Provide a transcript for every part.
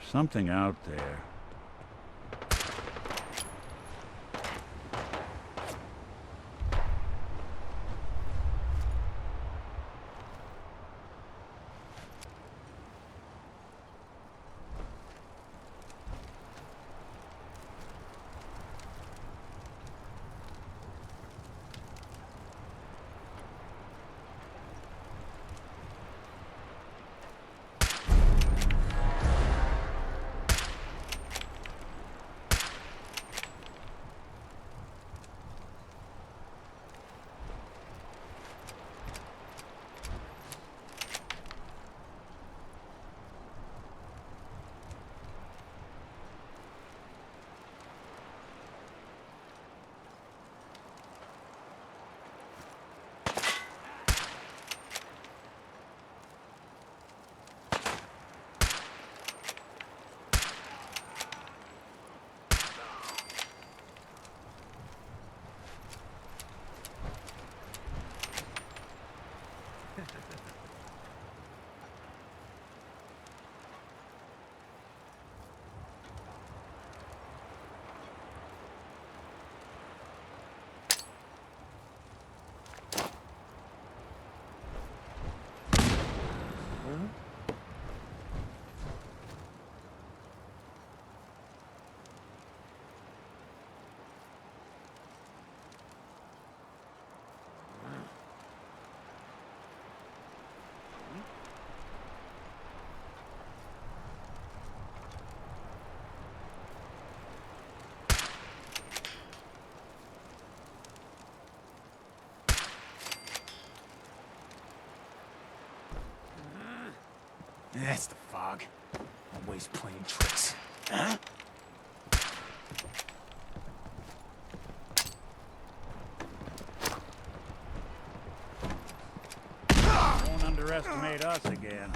something out there. That's the fog. Always playing tricks. Huh? Won't underestimate us again.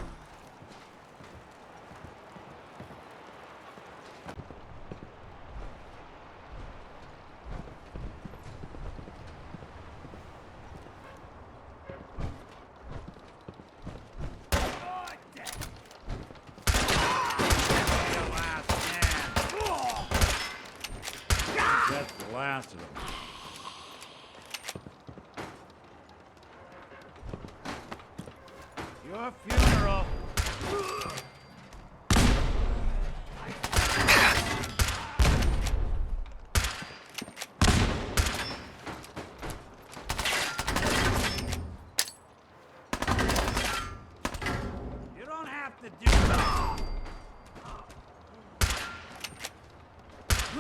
That's the last of them. Your funeral. You don't have to do that.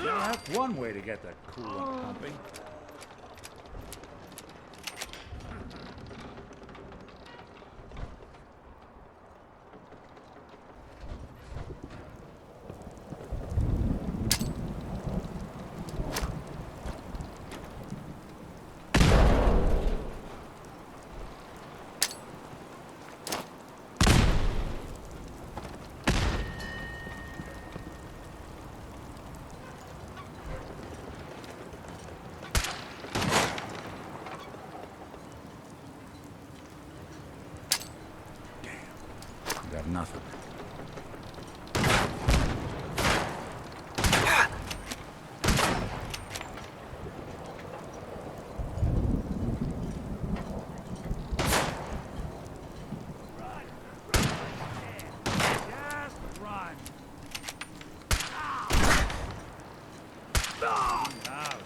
Now, that's one way to get the coolant pumping. Got nothing. Just run. Out.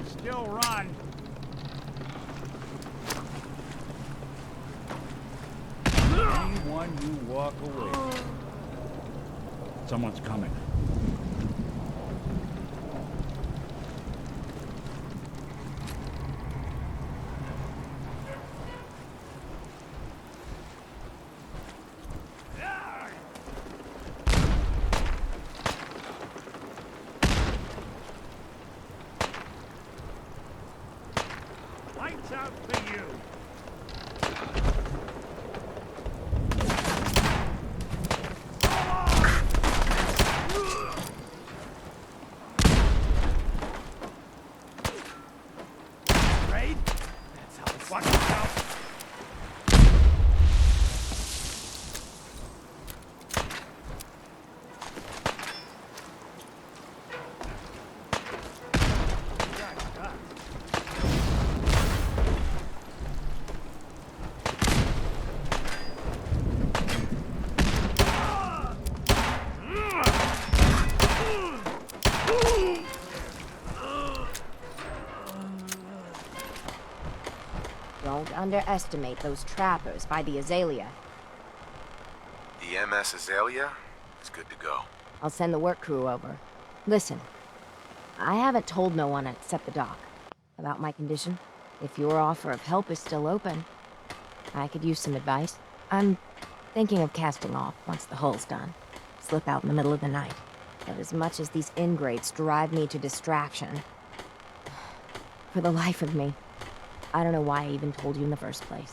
Still run. Anyone you walk away. Someone's coming. Lights out for you. Raid? That's how it's Watch out. Don't underestimate those trappers by the Azalea. The MS Azalea is good to go. I'll send the work crew over. Listen, I haven't told no one except the doc about my condition. If your offer of help is still open, I could use some advice. I'm thinking of casting off once the hull's done. Slip out in the middle of the night. But as much as these ingrates drive me to distraction, for the life of me, I don't know why I even told you in the first place.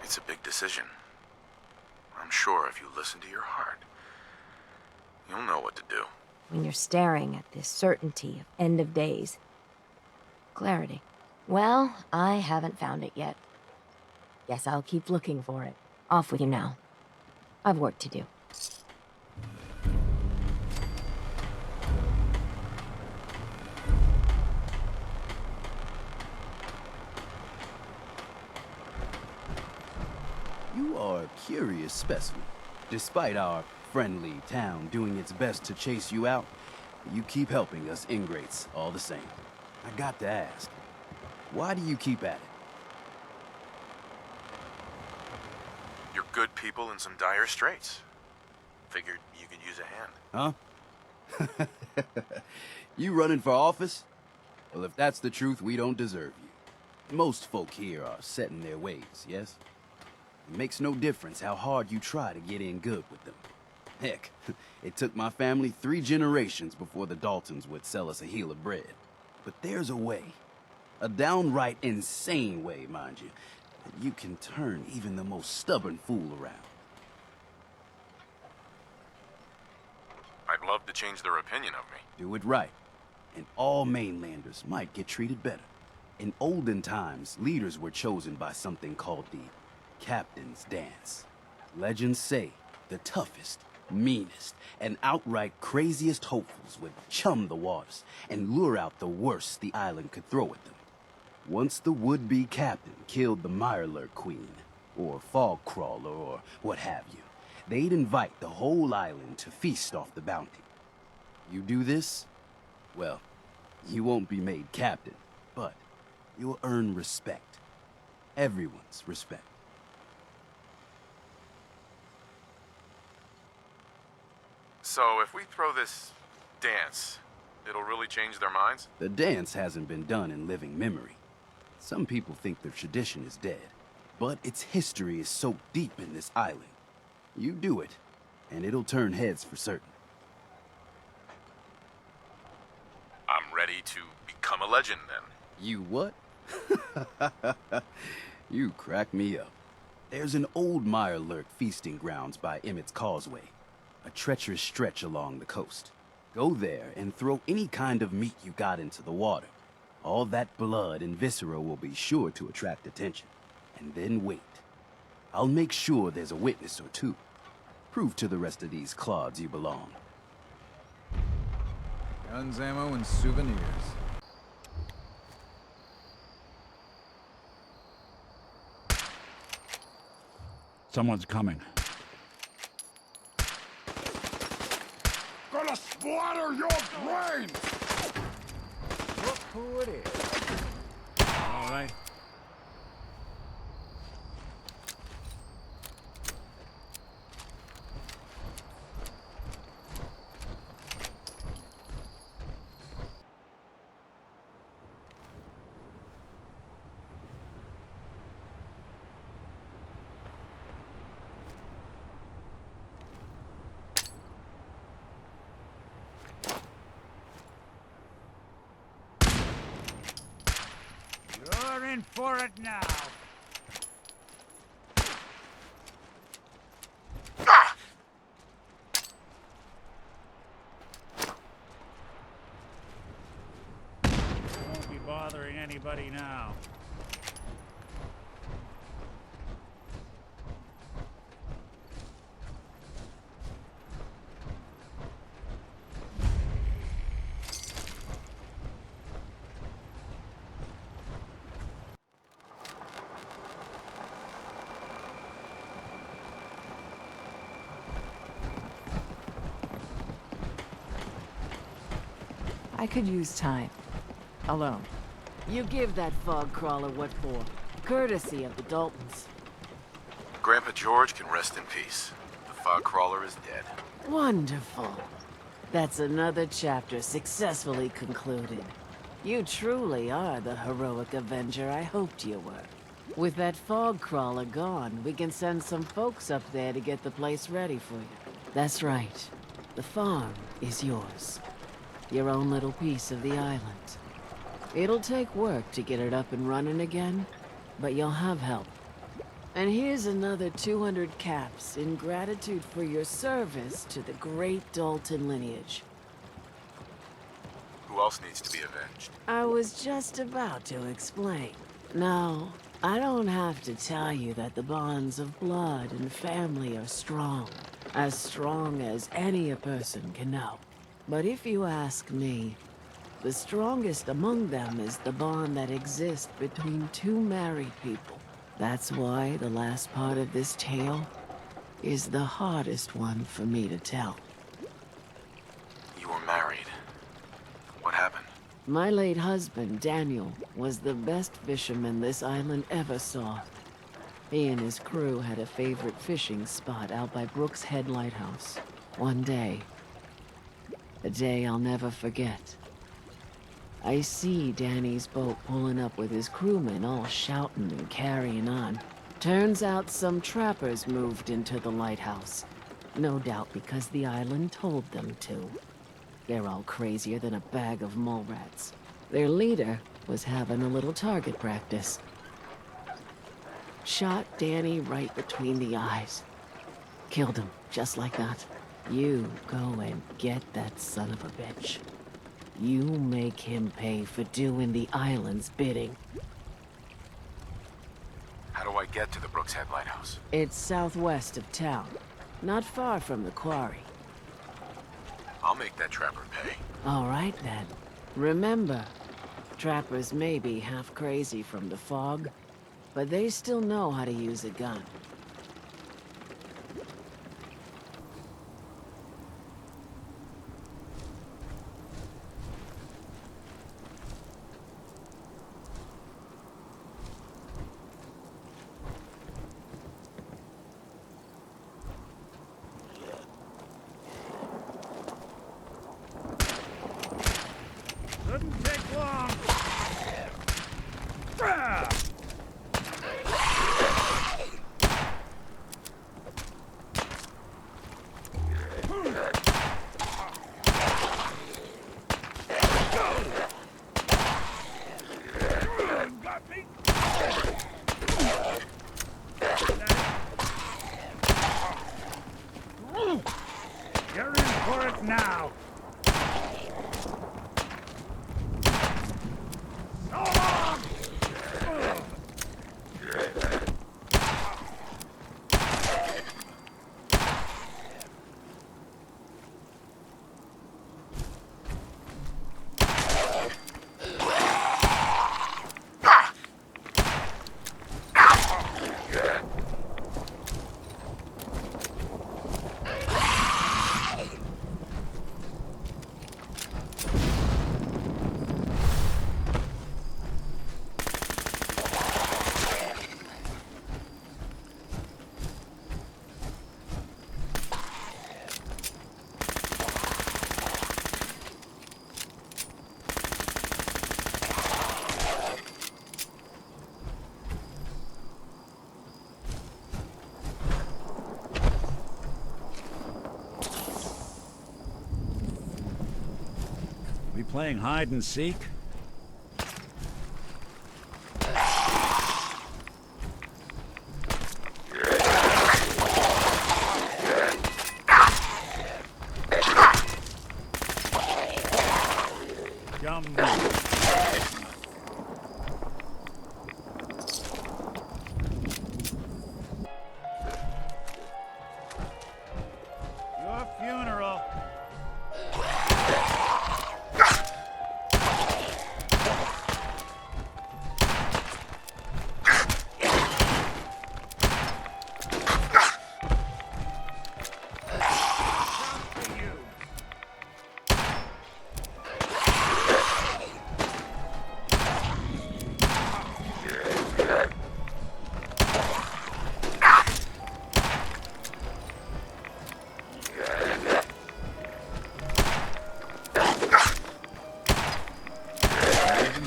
It's a big decision. I'm sure if you listen to your heart, you'll know what to do. When you're staring at this certainty of end of days. Clarity. Well, I haven't found it yet. Guess I'll keep looking for it. Off with you now. I've work to do. You are a curious specimen. Despite our friendly town doing its best to chase you out, you keep helping us ingrates all the same. I got to ask, why do you keep at it? You're good people in some dire straits. Figured you could use a hand. Huh? You running for office? Well, if that's the truth, we don't deserve you. Most folk here are set in their ways, yes? It makes no difference how hard you try to get in good with them. Heck, it took my family 3 generations before the Daltons would sell us a heel of bread. But there's a way, a downright insane way, mind you, that you can turn even the most stubborn fool around. I'd love to change their opinion of me. Do it right, and all mainlanders might get treated better. In olden times, leaders were chosen by something called the Captain's Dance. Legends say the toughest, meanest, and outright craziest hopefuls would chum the waters and lure out the worst the island could throw at them. Once the would-be captain killed the Mirelurk Queen, or Fog Crawler, or what have you, they'd invite the whole island to feast off the bounty. You do this, well, you won't be made captain, but you'll earn respect. Everyone's respect. So if we throw this dance, it'll really change their minds? The dance hasn't been done in living memory. Some people think the tradition is dead, but its history is so deep in this island. You do it, and it'll turn heads for certain. I'm ready to become a legend then. You what? You crack me up. There's an old Mirelurk feasting grounds by Emmett's Causeway, a treacherous stretch along the coast. Go there and throw any kind of meat you got into the water. All that blood and viscera will be sure to attract attention. And then wait. I'll make sure there's a witness or two. Prove to the rest of these clods you belong. Guns, ammo, and souvenirs. Someone's coming. Gonna splatter your brain! Look who it is. All right. in for it now. Won't be bothering anybody now. I could use time. Alone. You give that fog crawler what for? Courtesy of the Daltons. Grandpa George can rest in peace. The fog crawler is dead. Wonderful. That's another chapter successfully concluded. You truly are the heroic Avenger I hoped you were. With that fog crawler gone, we can send some folks up there to get the place ready for you. That's right. The farm is yours. Your own little piece of the island. It'll take work to get it up and running again, but you'll have help. And here's another 200 caps in gratitude for your service to the great Dalton lineage. Who else needs to be avenged? I was just about to explain. No, I don't have to tell you that the bonds of blood and family are strong. As strong as any a person can know. But if you ask me, the strongest among them is the bond that exists between two married people. That's why the last part of this tale is the hardest one for me to tell. You were married. What happened? My late husband, Daniel, was the best fisherman this island ever saw. He and his crew had a favorite fishing spot out by Brooks Head Lighthouse. One day, a day I'll never forget, I see Danny's boat pulling up with his crewmen all shouting and carrying on. Turns out some trappers moved into the lighthouse. No doubt because the island told them to. They're all crazier than a bag of mole rats. Their leader was having a little target practice. Shot Danny right between the eyes. Killed him, just like that. You go and get that son of a bitch. You make him pay for doing the island's bidding. How do I get to the Brooks Head Lighthouse? It's southwest of town, not far from the quarry. I'll make that trapper pay. All right then. Remember, trappers may be half crazy from the fog, but they still know how to use a gun. Couldn't take long. Ah! Got me. You're in for it now. We playing hide and seek? Dumb move. Your funeral.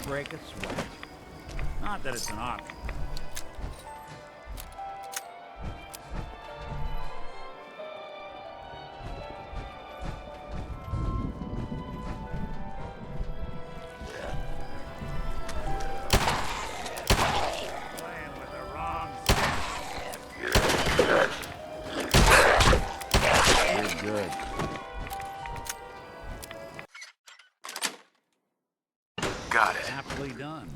Break a sweat. Not that it's an option. Playing with the wrong stick. You're good. Got it. Aptly done.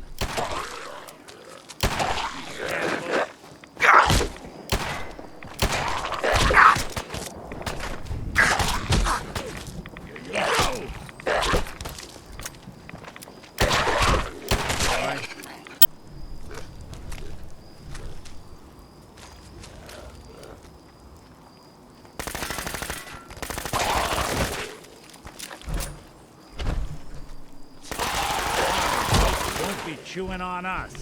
Won't be chewing on us.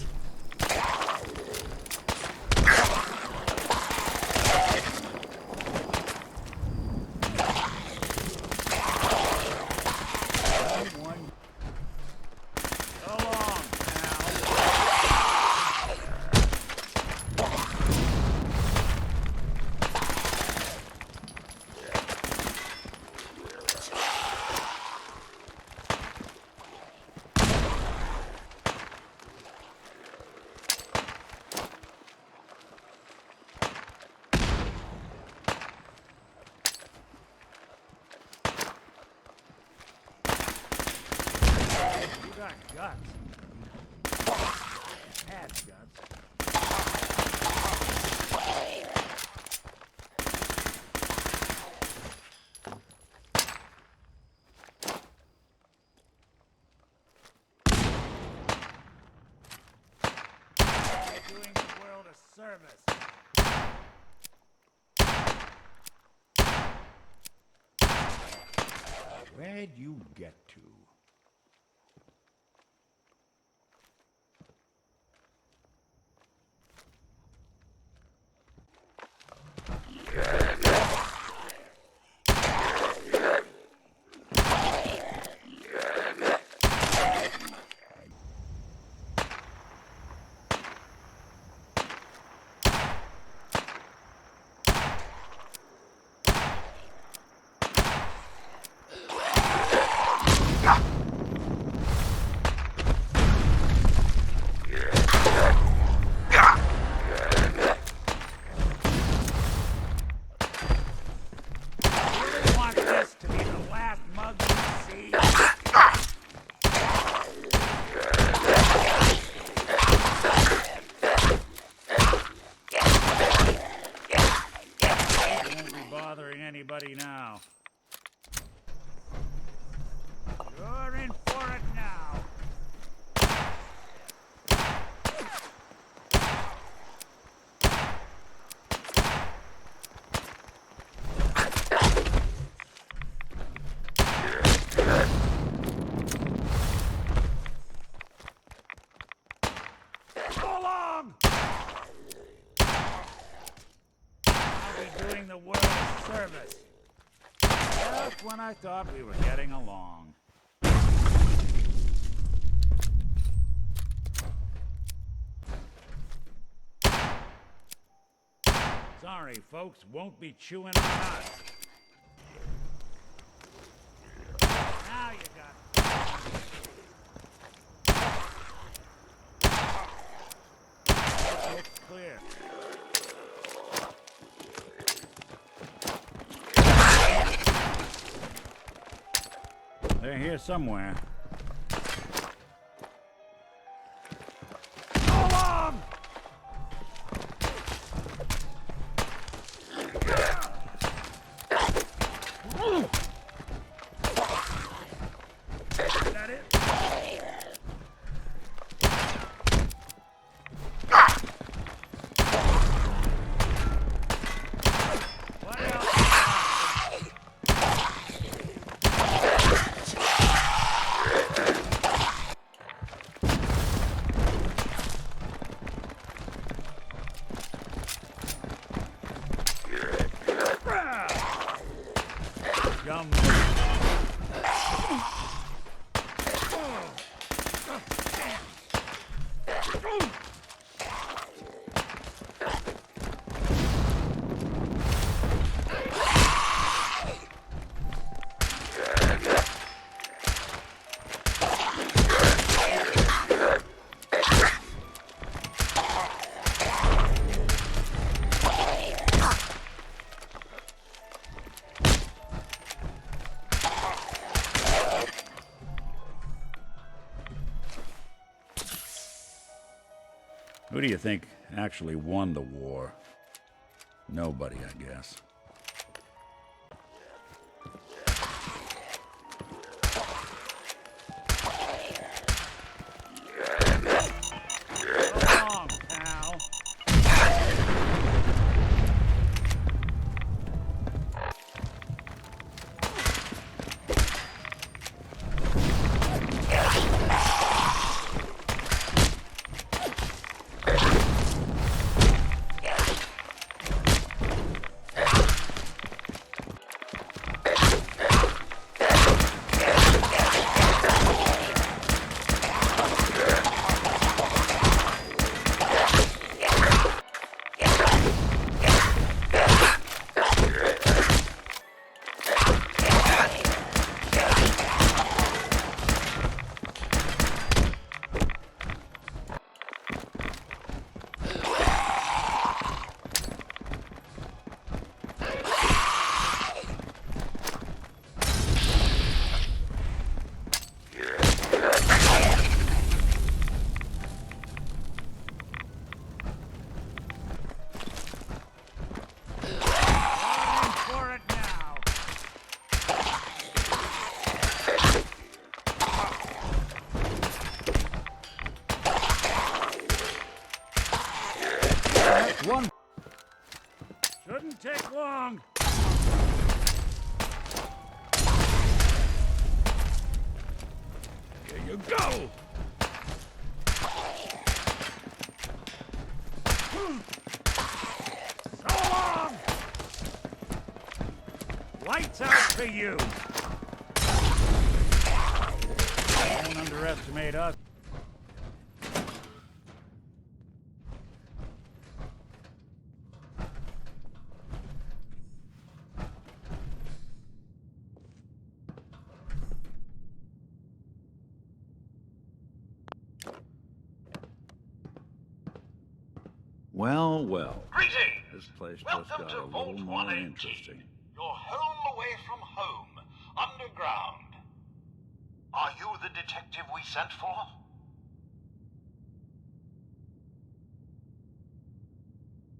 So long, pal. You got guts. Had guts. Doing the world a service. Where'd you get to? Want this to be the last mug you see? Won't be bothering anybody now. You're in for it now. So long! I'll be doing the world a service. Just when I thought we were getting along. Sorry, folks, won't be chewing on us. Now you got it. It's clear. They're here somewhere. Who do you think actually won the war? Nobody, I guess. So long, pal. One. Shouldn't take long. Here you go. So long. Lights out for you. Don't underestimate us. Well, well. Greetings! This place just Welcome got to a little Vault more 118, interesting. your home away from home, underground. Are you the detective we sent for?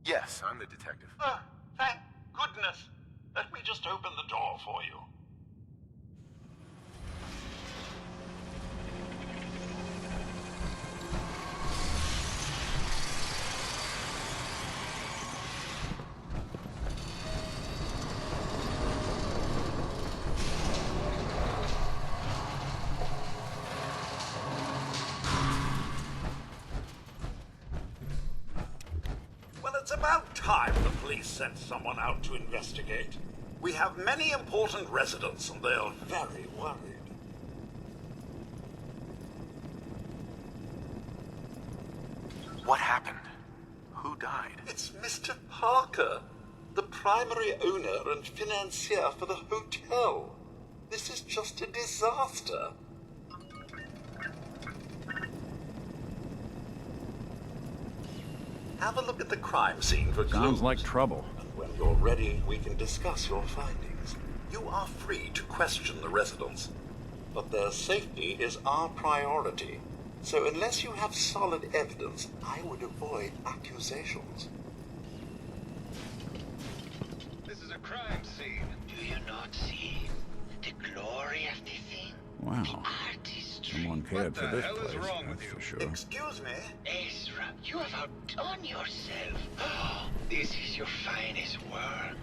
Yes, I'm the detective. Oh, thank goodness. Let me just open the door for you. Well, it's about time the police sent someone out to investigate. We have many important residents, and they are very worried. What happened? Who died? It's Mr. Parker, the primary owner and financier for the hotel. This is just a disaster. Have a look at the crime scene for clues. Sounds like trouble. And when you're ready, we can discuss your findings. You are free to question the residents, but their safety is our priority. So unless you have solid evidence, I would avoid accusations. This is a crime scene. Do you not see the glory of the scene? Wow. The artistry. Someone cared for this hell is place, wrong with that's you? for sure. Excuse me? Ezra, you have outdone yourself. Oh, this is your finest work.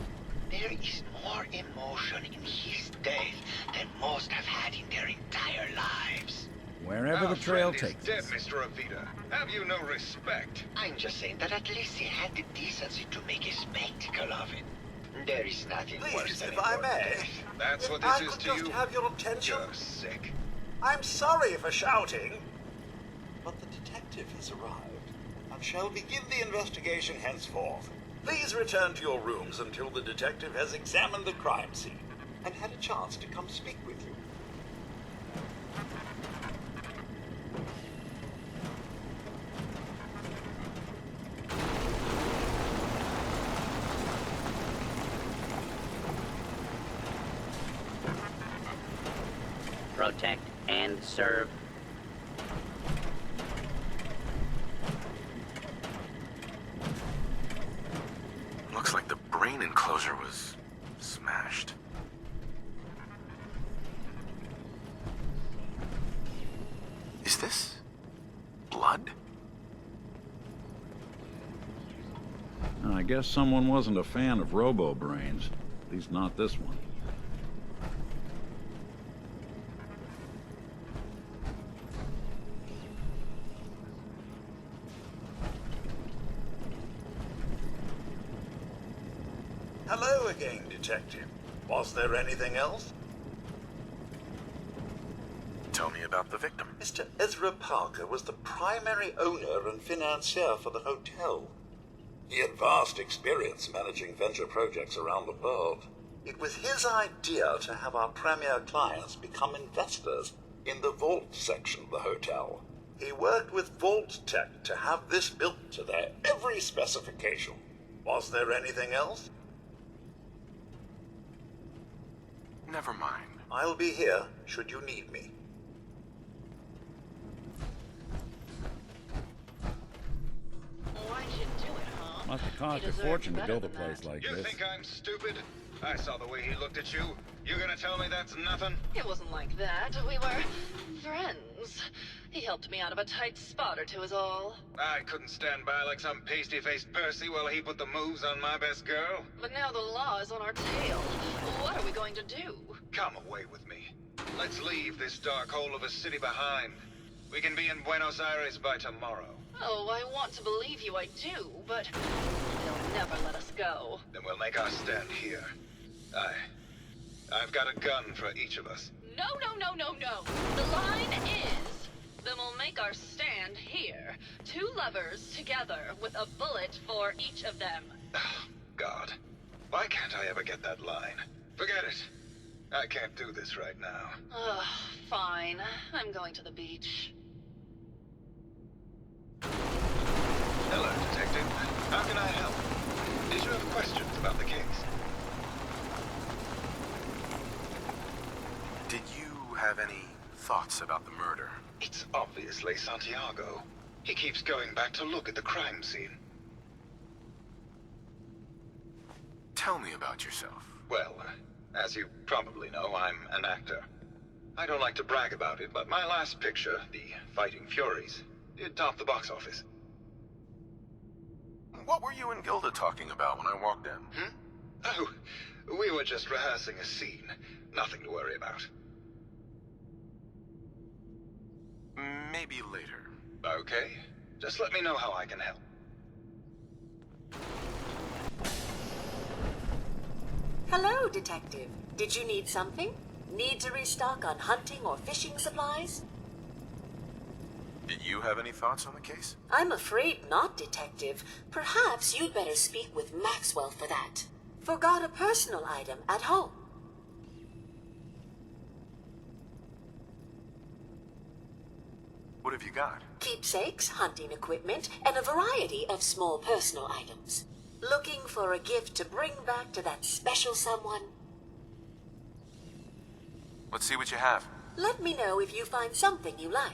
There is more emotion in his death than most have had in their entire lives. Wherever Our the trail friend takes is dead, us. Mr. Avita. Have you no respect? I'm just saying that at least he had the decency to make a spectacle of it. There is nothing worse Please, than if I your may, death. That's what if I this is could to just you? have your attention. You're sick. I'm sorry for shouting, but the detective has arrived and shall begin the investigation henceforth. Please return to your rooms until the detective has examined the crime scene and had a chance to come speak with you. Protect and serve. Looks like the brain enclosure was smashed. Is this blood? I guess someone wasn't a fan of robo-brains. At least not this one. Hello again, Detective. Was there anything else? Tell me about the victim. Mr. Ezra Parker was the primary owner and financier for the hotel. He had vast experience managing venture projects around the world. It was his idea to have our premier clients become investors in the vault section of the hotel. He worked with Vault Tech to have this built to their every specification. Was there anything else? Never mind. I'll be here should you need me. Why'd you do it, huh? Must have cost He a deserved fortune to better build a than place that. like You this. think I'm stupid? I saw the way he looked at you. You gonna tell me that's nothing? It wasn't like that. We were friends. He helped me out of a tight spot or two is all. I couldn't stand by like some pasty-faced Percy while he put the moves on my best girl. But now the law is on our tail. What are we going to do? Come away with me. Let's leave this dark hole of a city behind. We can be in Buenos Aires by tomorrow. Oh, I want to believe you, I do, but they'll never let us go. Then we'll make our stand here. I've got a gun for each of us. No, no, no, no, no. The line is, then we'll make our stand here. Two lovers together with a bullet for each of them. God. Why can't I ever get that line? Forget it. I can't do this right now. Ugh, fine. I'm going to the beach. Hello, Detective. How can I help? Did you have questions about the case? Did you have any thoughts about the murder? It's obviously Santiago. He keeps going back to look at the crime scene. Tell me about yourself. Well, as you probably know, I'm an actor. I don't like to brag about it, but my last picture, The Fighting Furies, it topped the box office. What were you and Gilda talking about when I walked in? Oh, we were just rehearsing a scene. Nothing to worry about. Maybe later. Okay. Just let me know how I can help. Hello, Detective. Did you need something? Need to restock on hunting or fishing supplies? Did you have any thoughts on the case? I'm afraid not, Detective. Perhaps you'd better speak with Maxwell for that. Forgot a personal item at home. What have you got? Keepsakes, hunting equipment, and a variety of small personal items. Looking for a gift to bring back to that special someone? Let's see what you have. Let me know if you find something you like.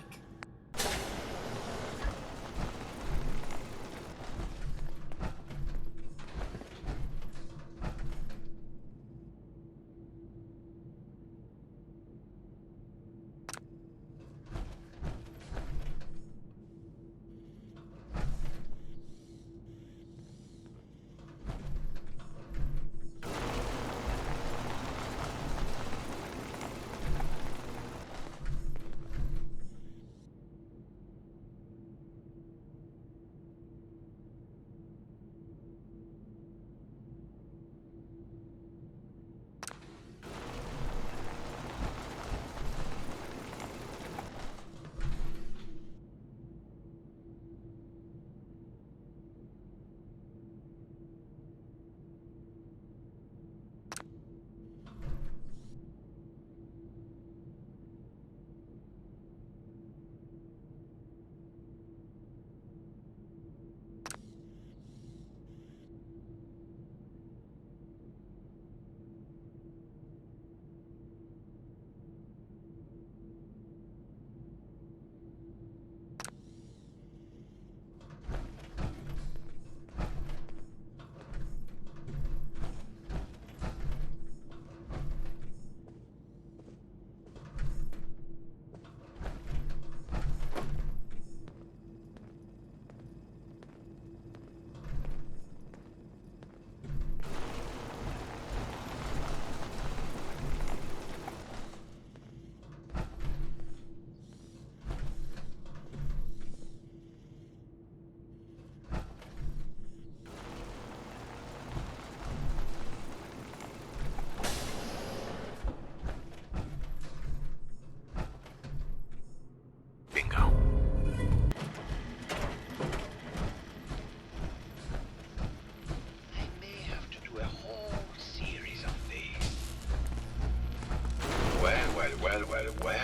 Well.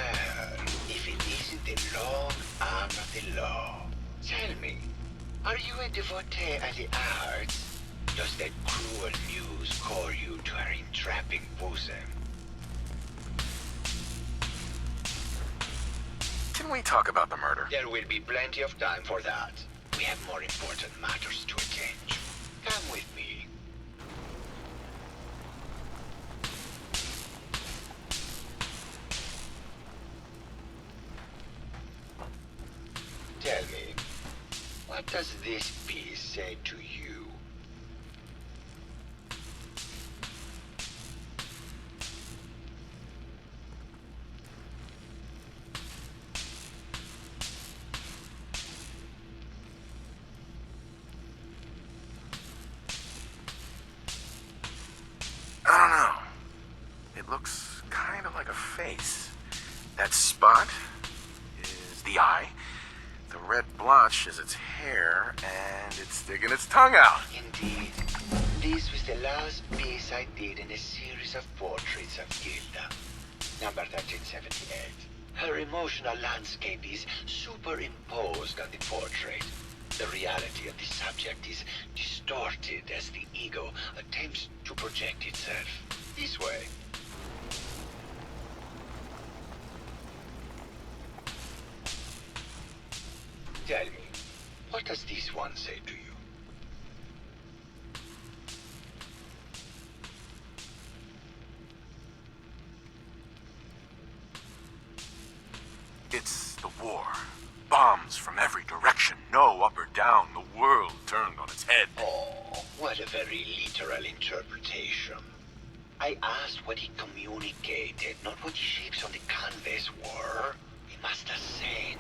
If it isn't the long arm of the law. Tell me, are you a devotee of the arts? Does that cruel muse call you to her entrapping bosom? Can we talk about the murder? There will be plenty of time for that. We have more important matters to attend to. Come with me. Tell me, what does this piece say to you? I don't know. It looks kind of like a face. That spot is the eye. The red blotch is its hair, and it's sticking its tongue out. Indeed. This was the last piece I did in a series of portraits of Gilda. Number 1378. Her emotional landscape is superimposed on the portrait. The reality of the subject is distorted as the ego attempts to project itself. This way. Tell me, what does this one say to you? It's the war. Bombs from every direction. No up or down. The world turned on its head. Oh, what a very literal interpretation. I asked what he communicated, not what the shapes on the canvas were. He must ascend.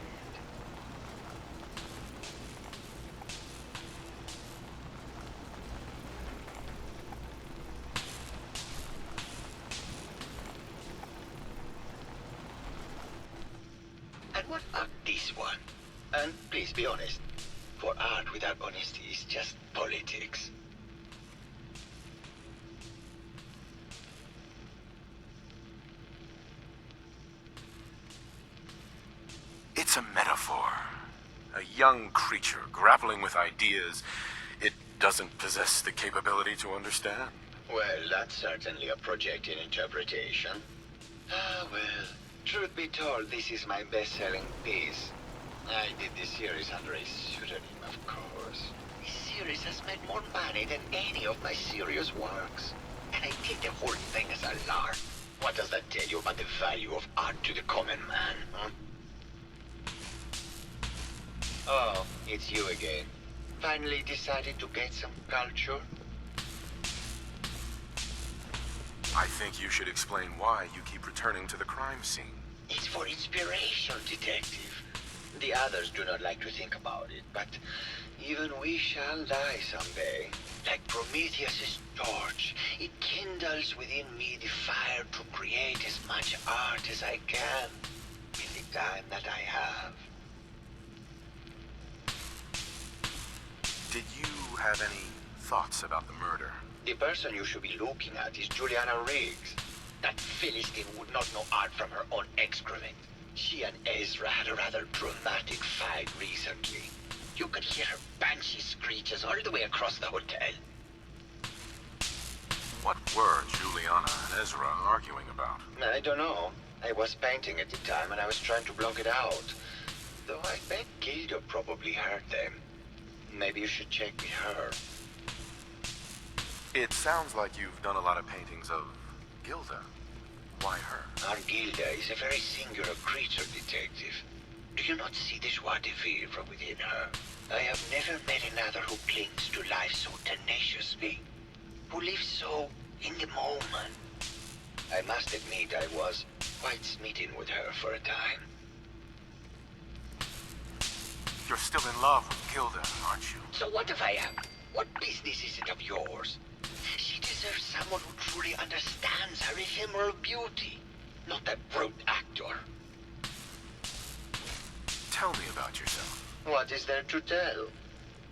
And what about this one? And please be honest, for art without honesty is just politics. It's a metaphor. A young creature grappling with ideas it doesn't possess the capability to understand. Well, that's certainly a projected interpretation. Ah, well, truth be told, this is my best-selling piece. I did this series under a pseudonym, of course. This series has made more money than any of my serious works. And I did the whole thing as a lark. What does that tell you about the value of art to the common man, huh? Oh, it's you again. Finally decided to get some culture? I think you should explain why you keep returning to the crime scene. It's for inspiration, detective. The others do not like to think about it, but even we shall die someday. Like Prometheus's torch, it kindles within me the fire to create as much art as I can in the time that I have. Did you have any thoughts about the murder? The person you should be looking at is Juliana Riggs. That Philistine would not know art from her own excrement. She and Ezra had a rather dramatic fight recently. You could hear her banshee screeches all the way across the hotel. What were Juliana and Ezra arguing about? I don't know. I was painting at the time and I was trying to block it out. Though I bet Gilda probably heard them. Maybe you should check with her. It sounds like you've done a lot of paintings of Gilda. Why her? Our Gilda is a very singular creature, detective. Do you not see the joie de vivre within her? I have never met another who clings to life so tenaciously. Who lives so in the moment. I must admit I was quite smitten with her for a time. You're still in love with Gilda, aren't you? So what if I am? What business is it of yours? She deserves someone who truly understands her ephemeral beauty, not that brute actor. Tell me about yourself. What is there to tell?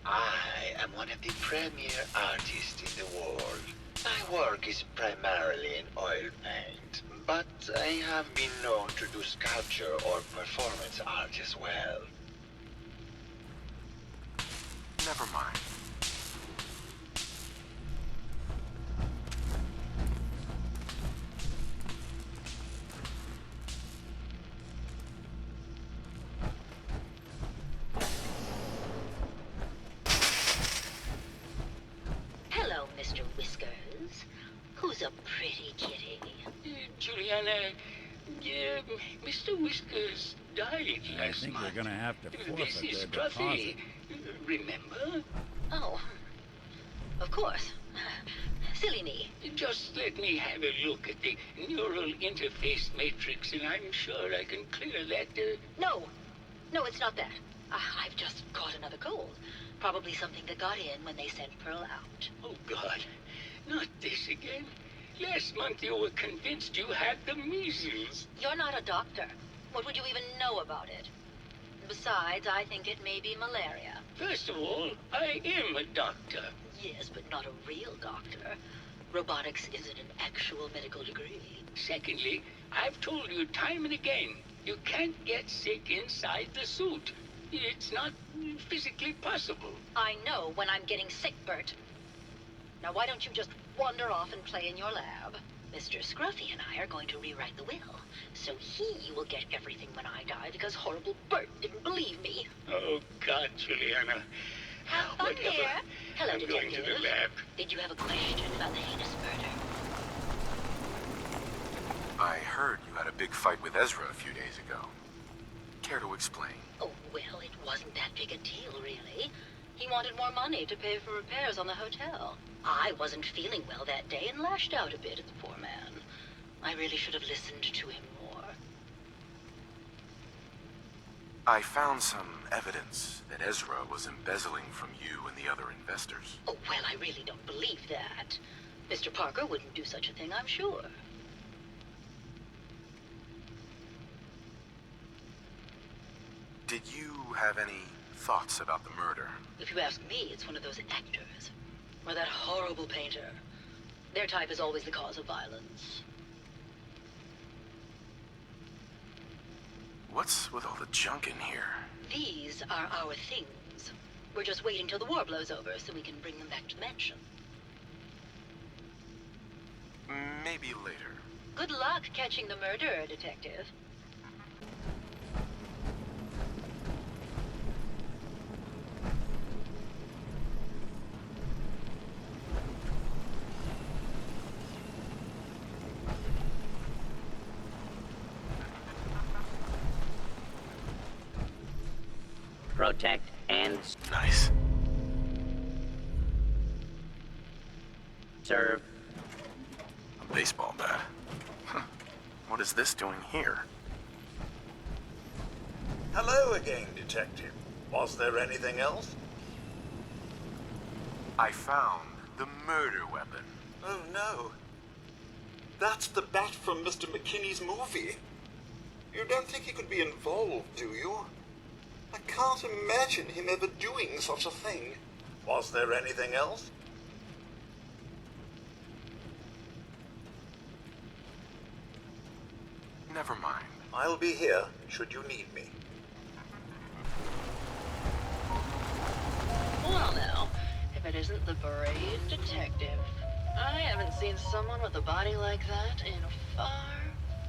I am one of the premier artists in the world. My work is primarily in oil paint, but I have been known to do sculpture or performance art as well. Never mind. Hello, Mr. Whiskers. Who's a pretty kitty? Juliana, Mr. Whiskers died I last think month. we're gonna have to This forfeit is their Scruffy. deposit. Remember? Oh, of course. Silly me. Just let me have a look at the neural interface matrix, and I'm sure I can clear that. No, it's not that. I've just caught another cold. Probably something that got in when they sent Pearl out. Oh, God. Not this again. Last month you were convinced you had the measles. You're not a doctor. What would you even know about it? Besides, I think it may be malaria. First of all, I am a doctor. Yes, but not a real doctor. Robotics isn't an actual medical degree. Secondly, I've told you time and again, you can't get sick inside the suit. It's not physically possible. I know when I'm getting sick, Bert. Now why don't you just wander off and play in your lab? Mr. Scruffy and I are going to rewrite the will, so he will get everything when I die because horrible Bert didn't believe me. Oh, God, Juliana. Have fun, Whatever. dear. Hello, I'm going detective. to the lab. Did you have a question about the heinous murder? I heard you had a big fight with Ezra a few days ago. Care to explain? Oh, well, it wasn't that big a deal, really. He wanted more money to pay for repairs on the hotel. I wasn't feeling well that day and lashed out a bit at the poor man. I really should have listened to him more. I found some evidence that Ezra was embezzling from you and the other investors. Oh, well, I really don't believe that. Mr. Parker wouldn't do such a thing, I'm sure. Did you have any thoughts about the murder? If you ask me, it's one of those actors. Or that horrible painter. Their type is always the cause of violence. What's with all the junk in here? These are our things. We're just waiting till the war blows over so we can bring them back to the mansion. Maybe later. Good luck catching the murderer, Detective. Protect and Nice. serve. A baseball bat. Huh. What is this doing here? Hello again, Detective. Was there anything else? I found the murder weapon. Oh no. That's the bat from Mr. McKinney's movie. You don't think he could be involved, do you? I can't imagine him ever doing such a thing. Was there anything else? Never mind. I'll be here, should you need me. Well now, if it isn't the brave detective. I haven't seen someone with a body like that in far,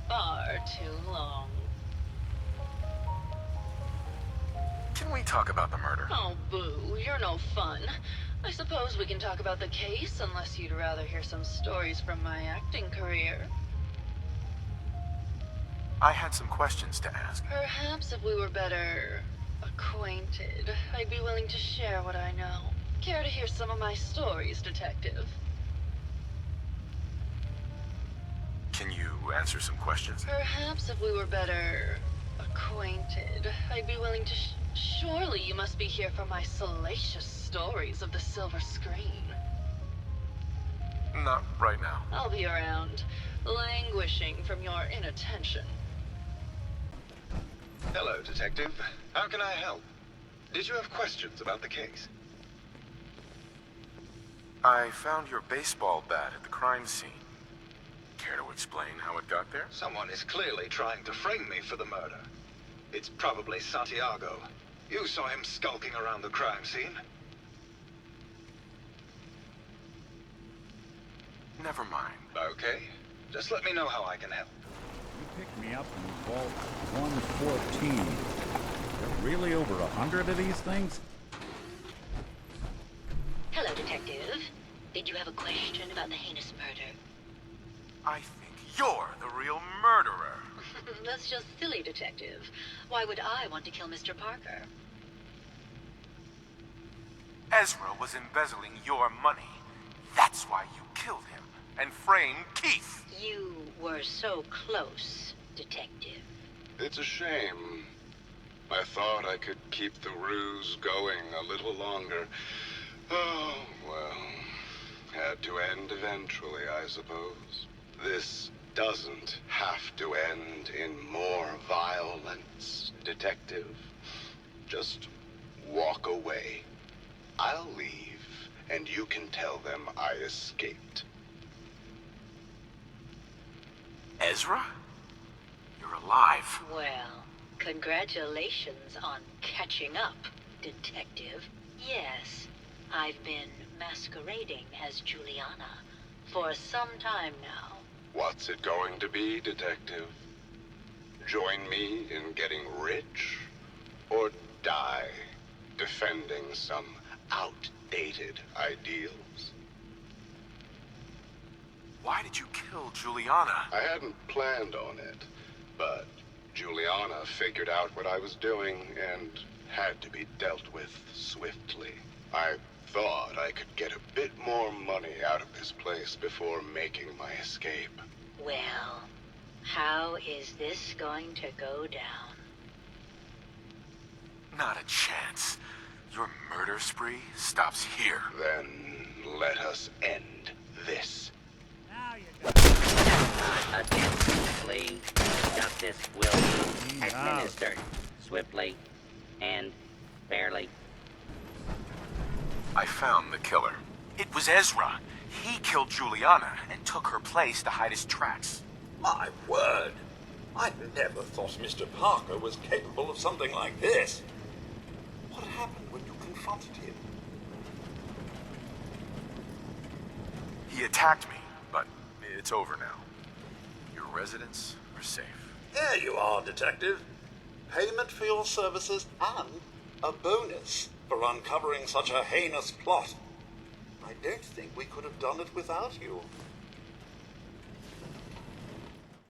far too long. Can we talk about the murder? Oh, boo, you're no fun. I suppose we can talk about the case, unless you'd rather hear some stories from my acting career. I had some questions to ask. Perhaps if we were better acquainted, I'd be willing to share what I know. Care to hear some of my stories, detective? Can you answer some questions? Perhaps if we were better acquainted, I'd be willing to surely you must be here for my salacious stories of the silver screen. Not right now. I'll be around, languishing from your inattention. Hello, Detective. How can I help? Did you have questions about the case? I found your baseball bat at the crime scene. Care to explain how it got there? Someone is clearly trying to frame me for the murder. It's probably Santiago. You saw him skulking around the crime scene. Never mind. Okay. Just let me know how I can help. You picked me up in Vault 114. There really over 100 of these things? Hello, Detective. Did you have a question about the heinous murder? I think you're the real murderer. That's just silly, Detective. Why would I want to kill Mr. Parker? Ezra was embezzling your money. That's why you killed him and framed Keith. You were so close, Detective. It's a shame. I thought I could keep the ruse going a little longer. Oh, well. Had to end eventually, I suppose. This doesn't have to end in more violence, Detective. Just walk away. I'll leave, and you can tell them I escaped. Ezra? You're alive. Well, congratulations on catching up, Detective. Yes, I've been masquerading as Juliana for some time now. What's it going to be, Detective? Join me in getting rich? Or die defending some outdated ideals? Why did you kill Juliana? I hadn't planned on it, but Juliana figured out what I was doing and had to be dealt with swiftly. I thought I could get a bit more money out of this place before making my escape. Well, how is this going to go down? Not a chance. Your murder spree stops here. Then let us end this. Now you got it. Attention, justice will be administered swiftly and fairly. I found the killer. It was Ezra. He killed Juliana and took her place to hide his tracks. My word! I never thought Mr. Parker was capable of something like this. What happened when you confronted him? He attacked me, but it's over now. Your residents are safe. There you are, Detective. Payment for your services and a bonus for uncovering such a heinous plot. I don't think we could have done it without you.